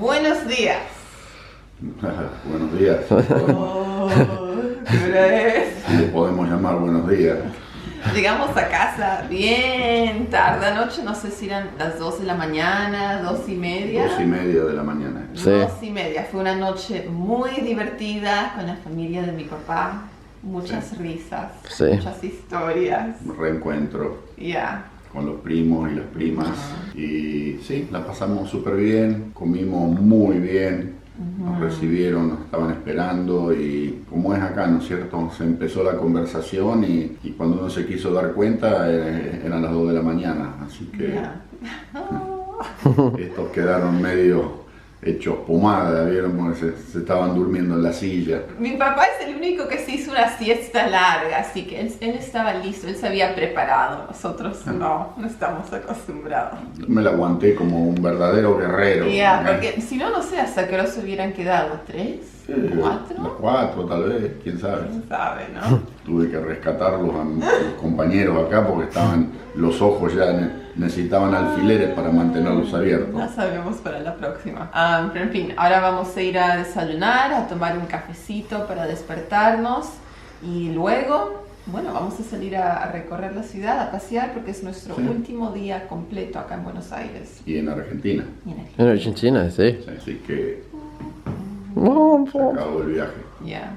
Buenos días. Buenos días. Oh, ¿qué hora es? Le podemos llamar buenos días. Llegamos a casa bien tarde anoche, no sé si eran las 2 de la mañana, 2:30. 2:30 de la mañana. Sí. 2:30. Fue una noche muy divertida con la familia de mi papá. Muchas risas, Sí. muchas historias. Un reencuentro Ya. con los primos y las primas. Y sí, la pasamos súper bien, comimos muy bien. Nos recibieron, nos estaban esperando y como es acá, ¿no es cierto? Se empezó la conversación y cuando uno se quiso dar cuenta eran las 2 de la mañana, así que Ya. estos quedaron medio hechos pomada, ¿vieron? Porque se estaban durmiendo en la silla. Mi papá es el único que se hizo una siesta larga, así que él estaba listo, él se había preparado. Nosotros no estamos acostumbrados. Yo me la aguanté como un verdadero guerrero. Ya, porque si no, no sé hasta qué hora se hubieran quedado. ¿3? Las 4? 4 tal vez, quién sabe. ¿Quién sabe, no? Tuve que rescatarlos a mis compañeros acá porque estaban, los ojos ya necesitaban alfileres para mantenerlos abiertos. Ya sabemos para la próxima. Pero en fin, ahora vamos a ir a desayunar, a tomar un cafecito para despertarnos y luego, bueno, vamos a salir a recorrer la ciudad, a pasear porque es nuestro Sí. último día completo acá en Buenos Aires. Y en Argentina. Y en el- En Argentina, sí. Así que Oh, se acabó el viaje. Ya.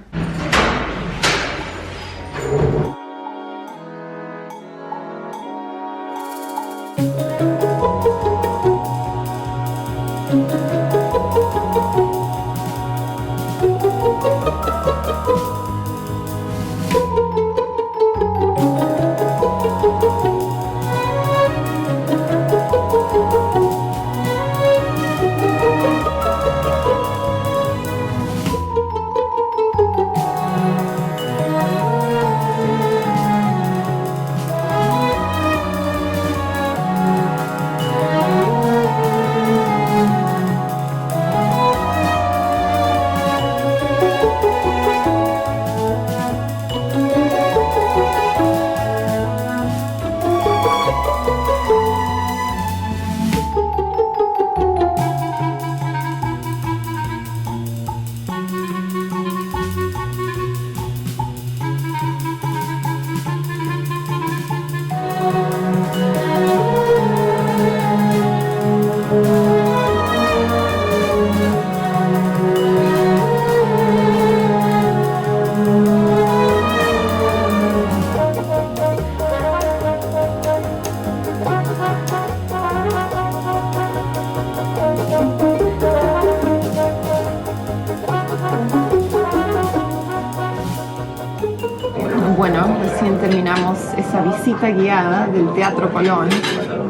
Bueno, recién terminamos esa visita guiada del Teatro Colón,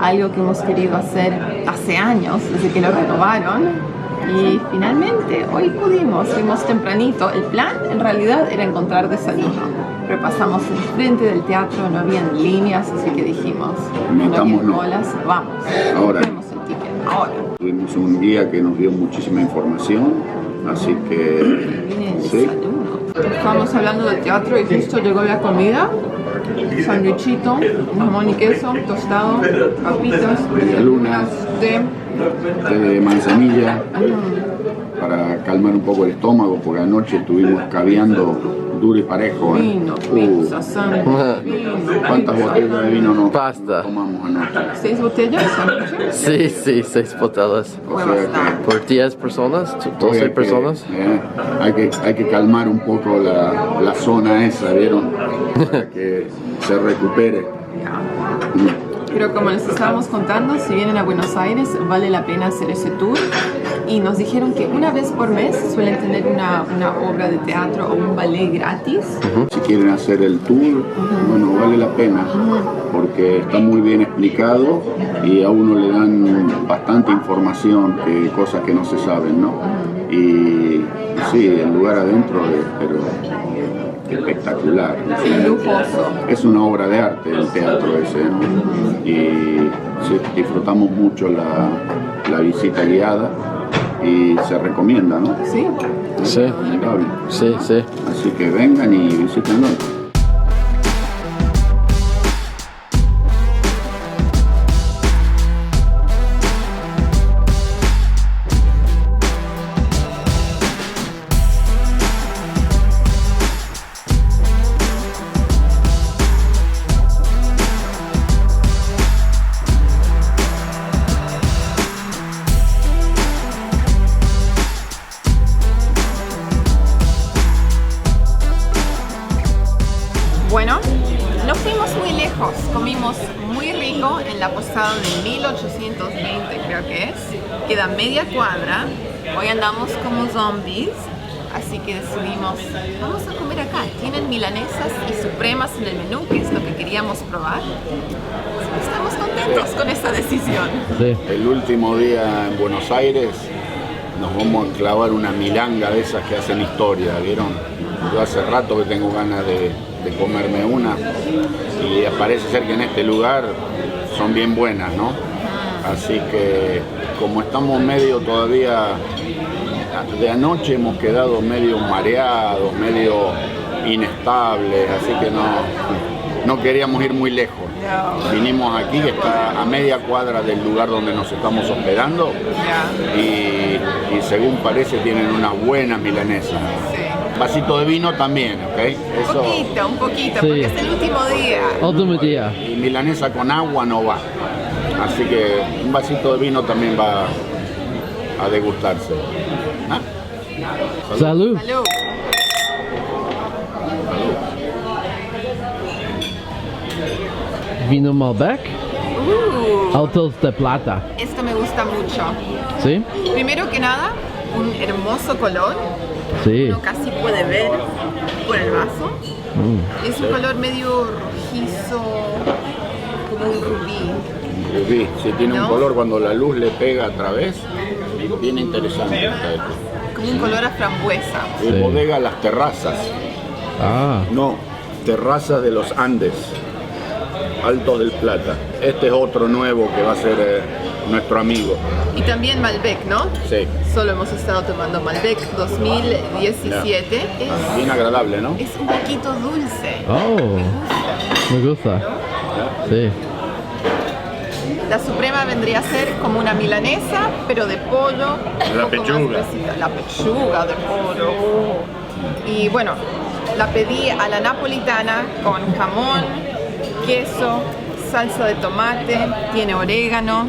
algo que hemos querido hacer hace años, desde que lo renovaron. Y finalmente, hoy pudimos, fuimos tempranito. El plan en realidad era encontrar desayuno, pero pasamos enfrente del teatro, no habían líneas, así que dijimos, no había Metámonos. colas, vamos, Ahora. compremos el ticket, ahora. Tuvimos un guía que nos dio muchísima información, así que Viene el sí, desayuno. Estábamos hablando del teatro y justo llegó la comida. Sandwichito, jamón y queso, tostado, papitas, Medialunas. té. té de manzanilla para calmar un poco el estómago, porque anoche estuvimos caviando duro y parejo. Vino, pizza, sándwich, vino, ¿Cuántas pizza. botellas de vino nos Pasta. tomamos anoche? 6 botellas, sándwich. Sí, sí, 6 botellas. O Fue sea bastante. Por 10 personas, que 12 hay que, personas. hay que calmar un poco la zona esa, ¿vieron? Para que se recupere. Pero como les estábamos contando, si vienen a Buenos Aires vale la pena hacer ese tour. Y nos dijeron que una vez por mes suelen tener una obra de teatro o un ballet gratis. Si quieren hacer el tour, bueno, vale la pena, porque está muy bien explicado y a uno le dan bastante información, cosas que no se saben, ¿no? Y sí, el lugar adentro es pero espectacular. Lujoso. Es una obra de arte el teatro ese, ¿no? Y sí, disfrutamos mucho la visita guiada y se recomienda, ¿no? Sí. Sí, Recomendable. sí, sí. Así que vengan y visítenlo. comimos muy rico en la posada de 1820, creo que es. Queda media cuadra. Hoy andamos como zombies, así que decidimos, vamos a comer acá. Tienen milanesas y supremas en el menú, que es lo que queríamos probar. Estamos contentos con esta decisión. Sí. El último día en Buenos Aires nos vamos a clavar una milanga de esas que hacen historia, ¿vieron? Yo hace rato que tengo ganas de comerme una y parece ser que en este lugar son bien buenas, ¿no? Así que como estamos medio todavía, de anoche hemos quedado medio mareados, medio inestables, así que no queríamos ir muy lejos. Vinimos aquí, que está a media cuadra del lugar donde nos estamos hospedando, y según parece tienen unas buenas milanesas. Sí. Vasito de vino también, ¿ok? Eso, Un poquito, Sí. porque es el último día. Último día. y milanesa con agua no va. Así que un vasito de vino también va a degustarse. ¿Ah? Salud. Salud. Vino Malbec. Altos de plata. Esto me gusta mucho. ¿Sí? Primero que nada, un hermoso color. Sí. Uno casi puede ver por el vaso. Es un color medio rojizo, como un rubí. Rubí, sí, tiene un ¿No? color cuando la luz le pega a través, bien interesante. Como un color a frambuesa. El Sí. bodega Las Terrazas, Ah. no, Terrazas de los Andes, Altos del Plata. Este es otro nuevo que va a ser nuestro amigo. Y también Malbec, ¿no? Sí, Solo hemos estado tomando Malbec 2017. bien agradable, ¿no? Es un poquito dulce. Oh. Me gusta. Sí. La suprema vendría a ser como una milanesa, pero de pollo. un La poco más pechuga. gruesita. La pechuga de pollo. Y bueno, la pedí a la napolitana con jamón, queso, salsa de tomate, tiene orégano.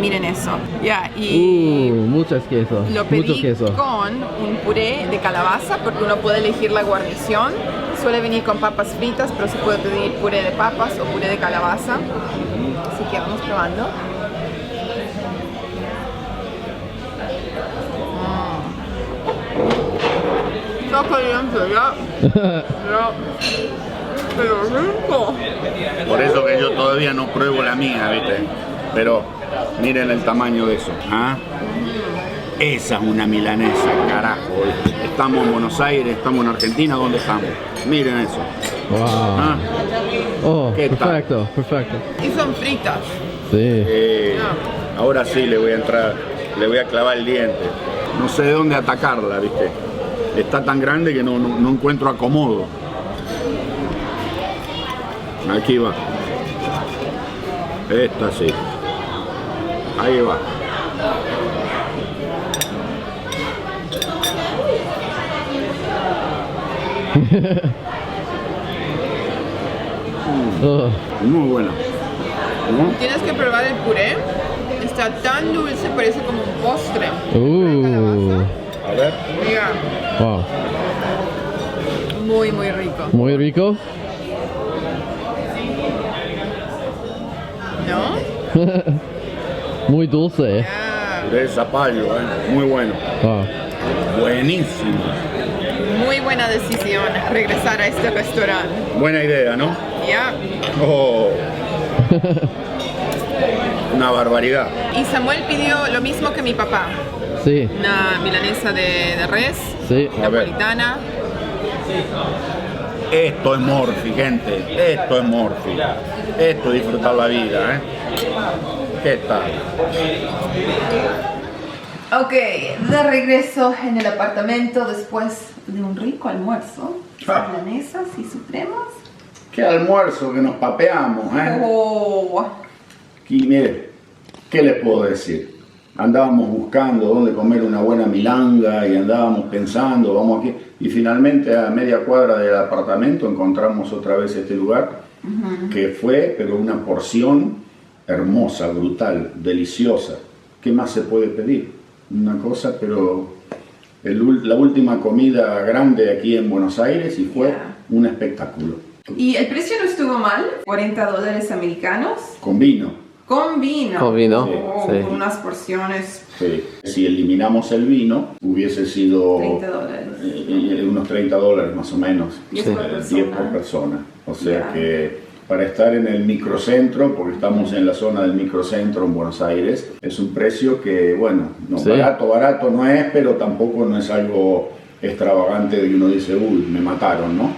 Miren eso. Ya, y Muchas queso. lo Mucho pedí queso. con un puré de calabaza, porque uno puede elegir la guarnición. Suele venir con papas fritas, pero se puede pedir puré de papas o puré de calabaza. Así que vamos probando. Está caliente, ya. Ya. Pero rico. Por eso que yo todavía no pruebo la mía, ¿viste? Pero miren el tamaño de eso. ¿Ah? Esa es una milanesa, carajo. Estamos en Buenos Aires, estamos en Argentina, ¿dónde estamos? Miren eso. Wow. ¿Ah? Oh, ¿Qué tal? perfecto, perfecto. Y son fritas. Sí. Ahora sí le voy a entrar, le voy a clavar el diente. No sé de dónde atacarla, ¿viste? Está tan grande que no encuentro acomodo. Aquí va. Esta sí. Ahí va. Oh. Muy buena. ¿No? Tienes que probar el puré. Está tan dulce, parece como un postre. A ver. Mira, Wow. muy, muy rico. Muy rico. ¿No? Muy dulce. Ah, Puré de zapallo, muy bueno. Wow. Buenísimo. muy buena decisión regresar a este restaurante. Buena idea, ¿no? Ya. Oh. Una barbaridad. Y Samuel pidió lo mismo que mi papá. Sí, Una milanesa de res, sí. A ver. napolitana. Esto es Morphy, gente. Esto es Morphy. Esto es disfrutar la vida, ¿eh? ¿Qué tal? Ok, de regreso en el apartamento después de un rico almuerzo. Ah. Milanesas y supremas. Qué almuerzo que nos papeamos, ¿eh? Oh, Y mire, ¿qué les puedo decir? Andábamos buscando dónde comer una buena milanga y andábamos pensando, vamos aquí. Y finalmente a media cuadra del apartamento encontramos otra vez este lugar, que fue, pero una porción hermosa, brutal, deliciosa. ¿Qué más se puede pedir? Una cosa, pero la última comida grande aquí en Buenos Aires y fue un espectáculo. Y el precio no estuvo mal, $40 americanos. Con vino. Con vino. Con vino, Oh, sí. con unas porciones. Sí. Si eliminamos el vino, hubiese sido $30. unos $30 más o menos. 10 por persona. 10 por persona. O sea Ya. que para estar en el microcentro, porque estamos en la zona del microcentro en Buenos Aires, es un precio que, bueno, no, Sí. barato no es, pero tampoco no es algo extravagante y uno dice, uy, me mataron, ¿no?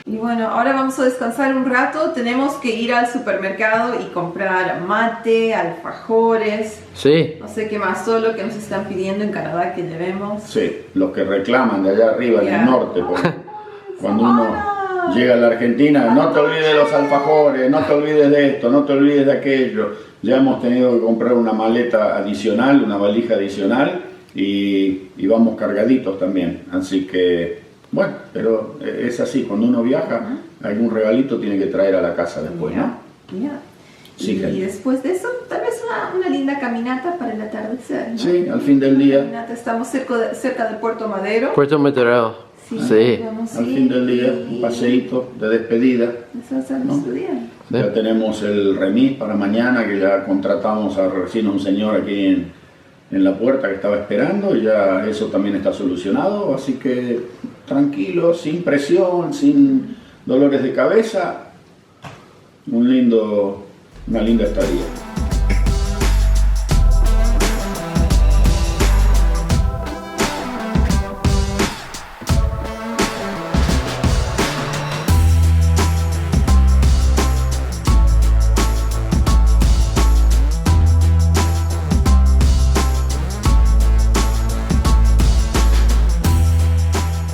Y bueno, ahora vamos a descansar un rato. Tenemos que ir al supermercado y comprar mate, alfajores, Sí. no sé qué más, todo lo que nos están pidiendo en Canadá que llevemos. Sí, los que reclaman de allá arriba, Ya. del norte, porque cuando uno llega a la Argentina, no te olvides de los alfajores, no te olvides de esto, no te olvides de aquello. Ya hemos tenido que comprar una maleta adicional, una valija adicional y vamos cargaditos también. Así que, bueno, pero es así, cuando uno viaja, algún regalito tiene que traer a la casa después, ¿no? Ya. Sí, Y gente. después de eso, tal vez una linda caminata para el atardecer, ¿no? Sí, al fin del día, Caminata, estamos cerca de Puerto Madero. Puerto Madero. Sí. Vamos a al ir fin del día, y- un paseíto de despedida. Eso va a ser nuestro día. Sí. Ya tenemos el remis para mañana, que ya contratamos a recién a un señor aquí en la puerta que estaba esperando, y ya eso también está solucionado, así que tranquilo, sin presión, sin dolores de cabeza, una linda estadía.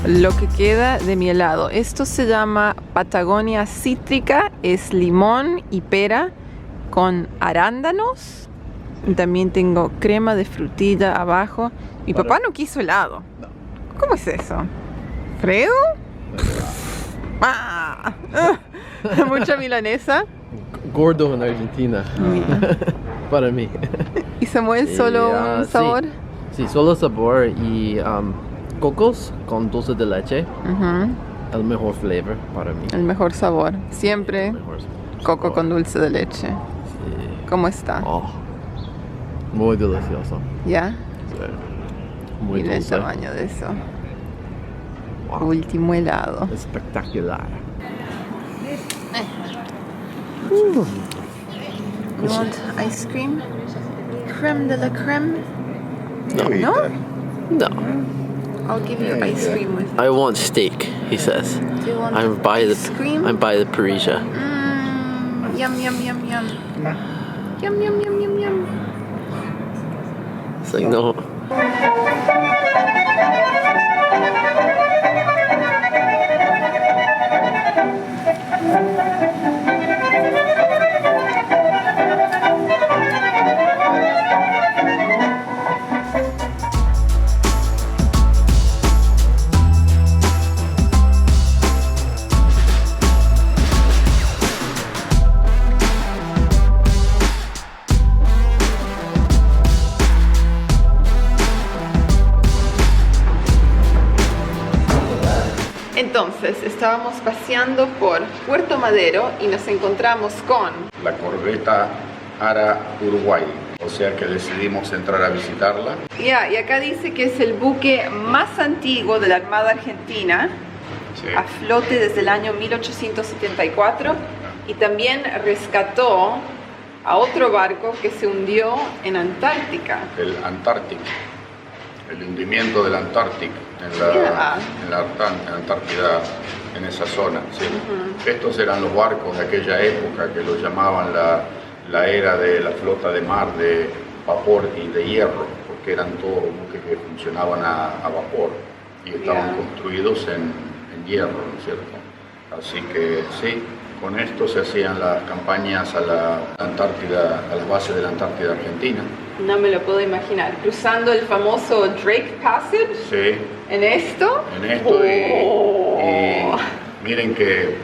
Lo que queda de mi helado. Esto se llama Patagonia Cítrica, es limón y pera con arándanos. Y también tengo crema de frutilla abajo. Mi papá no quiso helado. ¿Cómo es eso? ¿Fredo? Ah, mucha milanesa. Gordo en Argentina. Para mí. ¿Y Samuel solo un sí. sabor? Sí, solo sabor y cocos con dulce de leche. Ujú, El mejor flavor para mí. el mejor sabor. Siempre El mejor coco sabor. con dulce de leche. Sí. ¿Cómo está? Oh, muy delicioso. ¿Ya? Sí. Muy Mira el dulce. tamaño de eso. Wow. Último helado. Espectacular. You want ice cream? Creme de la creme? No? No. I'll give you ice cream with I want steak, he says. Do you want I'm by ice cream? I'm by the Parisia. Yum, yum, yum, yum. Yum, yum, yum, yum, yum. It's like no. Entonces, estábamos paseando por Puerto Madero y nos encontramos con... La corbeta Ara Uruguay, o sea que decidimos entrar a visitarla. Ya, y acá dice que es el buque más antiguo de la Armada Argentina, Sí. a flote desde el año 1874, y también rescató a otro barco que se hundió en Antártica. El Antártico, el hundimiento del Antártico en Yeah. la Antártida, en esa zona. ¿Sí? Estos eran los barcos de aquella época que los llamaban la era de la flota de mar de vapor y de hierro, porque eran todos buques que funcionaban a vapor y estaban Yeah. construidos en hierro, ¿no es cierto? Así que sí, con esto se hacían las campañas a la Antártida, a las bases de la Antártida Argentina. No me lo puedo imaginar. Cruzando el famoso Drake Passage Sí, en esto. en esto Oh. y miren que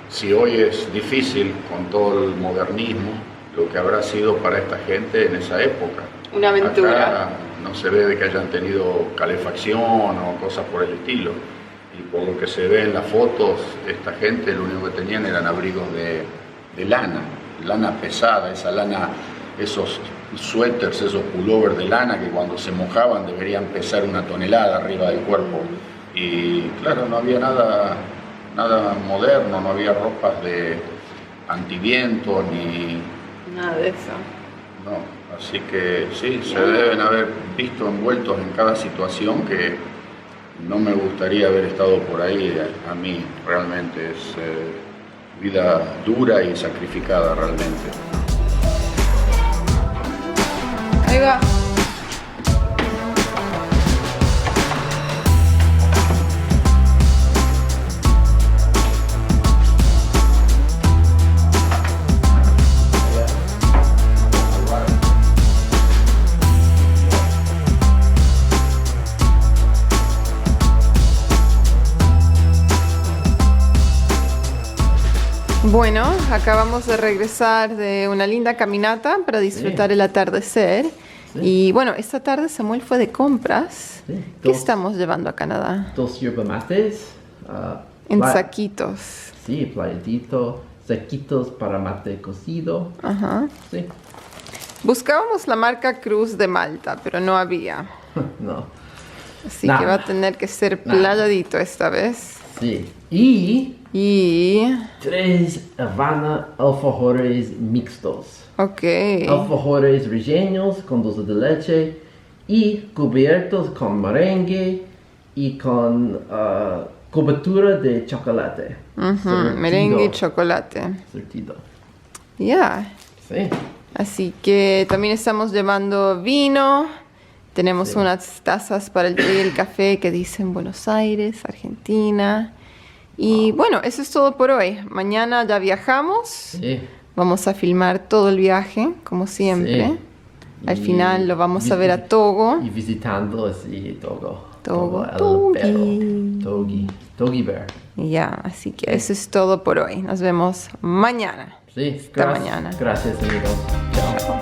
si hoy es difícil con todo el modernismo, lo que habrá sido para esta gente en esa época. Una aventura. Acá no se ve de que hayan tenido calefacción o cosas por el estilo. Y por lo que se ve en las fotos, esta gente lo único que tenían eran abrigos de lana pesada, esa lana, esos suéteres, esos pullovers de lana que cuando se mojaban deberían pesar 1 tonelada arriba del cuerpo. Y claro, no había nada moderno, no había ropas de antiviento ni Nada de eso. no, así que sí, se deben haber visto envueltos en cada situación que no me gustaría haber estado por ahí. A mí realmente es vida dura y sacrificada realmente. Ahí va. Bueno, acabamos de regresar de una linda caminata para disfrutar el atardecer. Sí. Y bueno, esta tarde Samuel fue de compras. Sí. ¿Qué estamos llevando a Canadá? 2 yerba mates. En saquitos. Sí, playetito. Saquitos para mate cocido. Ajá. Sí. Buscábamos la marca Cruz de Malta, pero no había. No. Así Nada. que va a tener que ser playadito esta vez. Sí. Y Y... 3 Havana alfajores mixtos. Ok. Alfajores rellenos con dulce de leche y cubiertos con merengue y con cobertura de chocolate. Ujú, Surtido. merengue y chocolate. Surtido. Ya. Sí. Así que también estamos llevando vino. Tenemos Sí. unas tazas para el té y el café que dicen Buenos Aires, Argentina. Y bueno, eso es todo por hoy. Mañana ya viajamos. Sí. Vamos a filmar todo el viaje, como siempre. Sí. Al Y final lo vamos a ver a Togo. Y visitando así Togo. Togo. el Togi. perro. Togi Bear. Y ya, así que eso es todo por hoy. Nos vemos mañana. Sí. Hasta mañana. Gracias amigos. Chao.